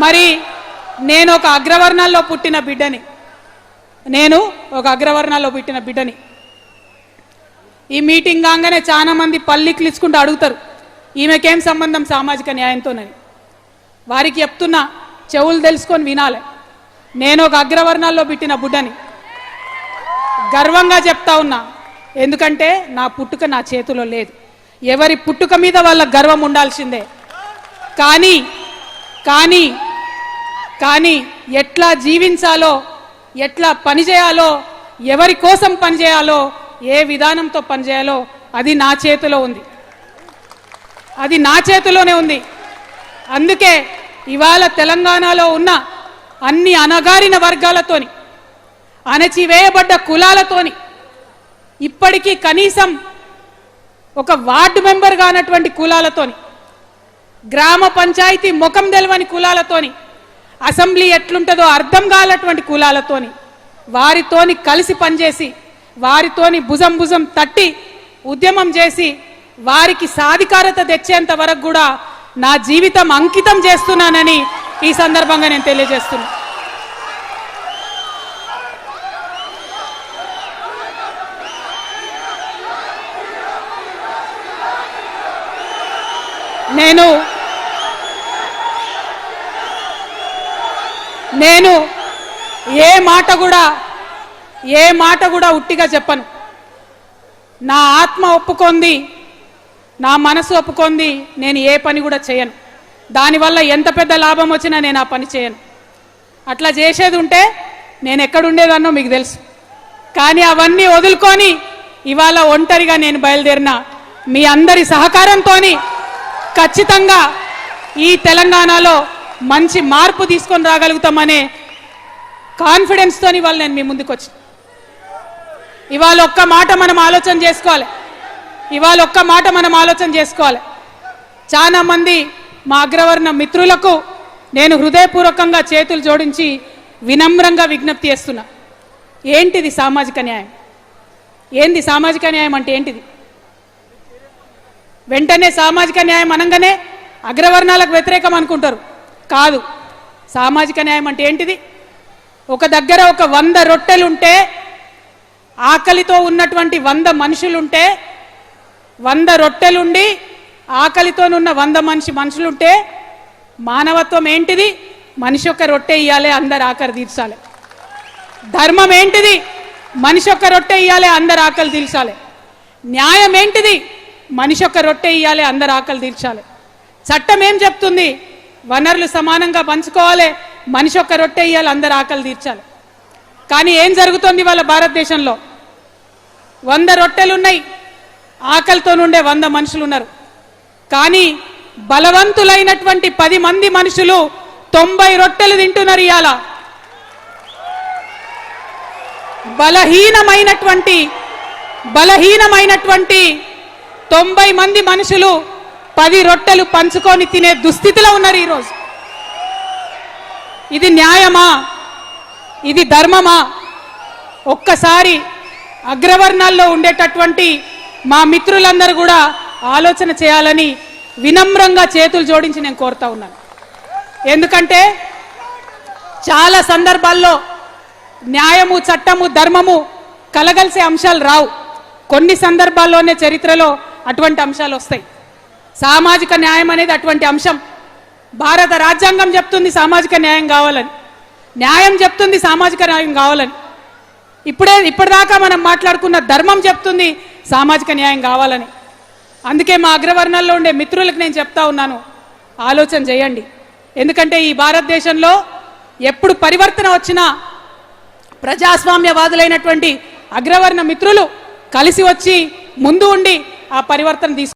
మరి నేను ఒక అగ్రవర్ణాల్లో పుట్టిన బిడ్డని ఈ మీటింగ్ కాగానే చాలా మంది పల్లికిలిచుకుంటూ అడుగుతారు ఈమెకేం సంబంధం సామాజిక న్యాయంతోనని. వారికి చెప్తున్నా, చెవులు తెలుసుకొని వినాలి. నేను ఒక అగ్రవర్ణాల్లో పుట్టిన బిడ్డని గర్వంగా చెప్తా ఉన్నా. ఎందుకంటే నా పుట్టుక నా చేతిలో లేదు. ఎవరి పుట్టుక మీద వాళ్ళ గర్వం ఉండాల్సిందే. కానీ కానీ కానీ ఎట్లా జీవించాలో, ఎట్లా పనిచేయాలో, ఎవరి కోసం పనిచేయాలో, ఏ విధానంతో పనిచేయాలో అది నా చేతిలో ఉంది. అది నా చేతిలోనే ఉంది. అందుకే ఇవాళ తెలంగాణలో ఉన్న అన్ని అణగారిన వర్గాలతోని, అణచివేయబడ్డ కులాలతోని, ఇప్పటికీ కనీసం ఒక వార్డు మెంబర్ కానటువంటి కులాలతోని, గ్రామ పంచాయతీ ముఖం తెలవని కులాలతోని, అసెంబ్లీ ఎట్లుంటుందో అర్థం కానటువంటి కులాలతోని, వారితోని కలిసి పనిచేసి, వారితోని భుజం భుజం తట్టి ఉద్యమం చేసి వారికి సాధికారత తెచ్చేంత వరకు కూడా నా జీవితం అంకితం చేస్తున్నానని ఈ సందర్భంగా నేను తెలియజేస్తున్నా. నేను ఏ మాట కూడా ఉట్టిగా చెప్పను. నా ఆత్మ ఒప్పుకొంది, నా మనసు ఒప్పుకొంది, నేను ఏ పని కూడా చేయను. దానివల్ల ఎంత పెద్ద లాభం వచ్చినా నేను ఆ పని చేయను. అట్లా చేసేది ఉంటే నేను ఎక్కడుండేదన్నో మీకు తెలుసు. కానీ అవన్నీ వదులుకొని ఇవాళ ఒంటరిగా నేను బయలుదేరిన మీ అందరి సహకారంతో ఖచ్చితంగా ఈ తెలంగాణలో మంచి మార్పు తీసుకొని రాగలుగుతామనే కాన్ఫిడెన్స్తో ఇవాళ నేను మీ ముందుకు వచ్చి ఇవాళ ఒక్క మాట మనం ఆలోచన చేసుకోవాలి. చాలా మంది మా అగ్రవర్ణ మిత్రులకు నేను హృదయపూర్వకంగా చేతులు జోడించి వినమ్రంగా విజ్ఞప్తి చేస్తున్నా. ఏంటిది సామాజిక న్యాయం? ఏంది సామాజిక న్యాయం అంటే ఏంటిది? వెంటనే సామాజిక న్యాయం అనగానే అగ్రవర్ణాలకు వ్యతిరేకం అనుకుంటారు. కాదు. సామాజిక న్యాయం అంటే ఏంటిది? ఒక దగ్గర ఒక 100 రొట్టెలుంటే, ఆకలితో ఉన్నటువంటి 100 మనుషులుంటే, 100 రొట్టెలుండి ఆకలితోనున్న 100 మనుషులుంటే మానవత్వం ఏంటిది? మనిషి ఒక రొట్టె ఇయ్యాలి, అందరు ఆకలి తీర్చాలి. ధర్మం ఏంటిది? మనిషి ఒక రొట్టె ఇయ్యాలి, అందరు ఆకలి తీర్చాలి. న్యాయం ఏంటిది? మనిషి ఒక రొట్టె ఇయ్యాలి, అందరు ఆకలి తీర్చాలి. చట్టం ఏం చెప్తుంది? వనరులు సమానంగా పంచుకోవాలి, మనిషి ఒక రొట్టె ఇయ్యాలి, అందరు ఆకలి తీర్చాలి. కానీ ఏం జరుగుతుంది వాళ్ళ భారతదేశంలో? 100 రొట్టెలున్నాయి, ఆకలితో నుండే 100 మనుషులు ఉన్నారు. కానీ బలవంతులైనటువంటి 10 మంది మనుషులు 90 రొట్టెలు తింటున్నారు. ఇవాళ బలహీనమైనటువంటి 90 మంది మనుషులు 10 రొట్టెలు పంచుకొని తినే దుస్థితిలో ఉన్నారు ఈరోజు. ఇది న్యాయమా? ఇది ధర్మమా? ఒక్కసారి అగ్రవర్ణాల్లో ఉండేటటువంటి మా మిత్రులందరూ కూడా ఆలోచన చేయాలని వినమ్రంగా చేతులు జోడించి నేను కోరుతా ఉన్నాను. ఎందుకంటే చాలా సందర్భాల్లో న్యాయము, చట్టము, ధర్మము కలగలిసే అంశాలు రావు. కొన్ని సందర్భాల్లోనే చరిత్రలో అటువంటి అంశాలు వస్తాయి. సామాజిక న్యాయం అనేది అటువంటి అంశం. భారత రాజ్యాంగం చెప్తుంది సామాజిక న్యాయం కావాలని, న్యాయం చెప్తుంది సామాజిక న్యాయం కావాలని. ఇప్పటిదాకా మనం మాట్లాడుకున్న ధర్మం చెప్తుంది సామాజిక న్యాయం కావాలని. అందుకే మా అగ్రవర్ణాల్లో ఉండే మిత్రులకు నేను చెప్తా ఉన్నాను, ఆలోచన చేయండి. ఎందుకంటే ఈ భారతదేశంలో ఎప్పుడు పరివర్తన వచ్చినా ప్రజాస్వామ్యవాదులైనటువంటి అగ్రవర్ణ మిత్రులు కలిసి వచ్చి ముందు ఉండి ఆ పరివర్తన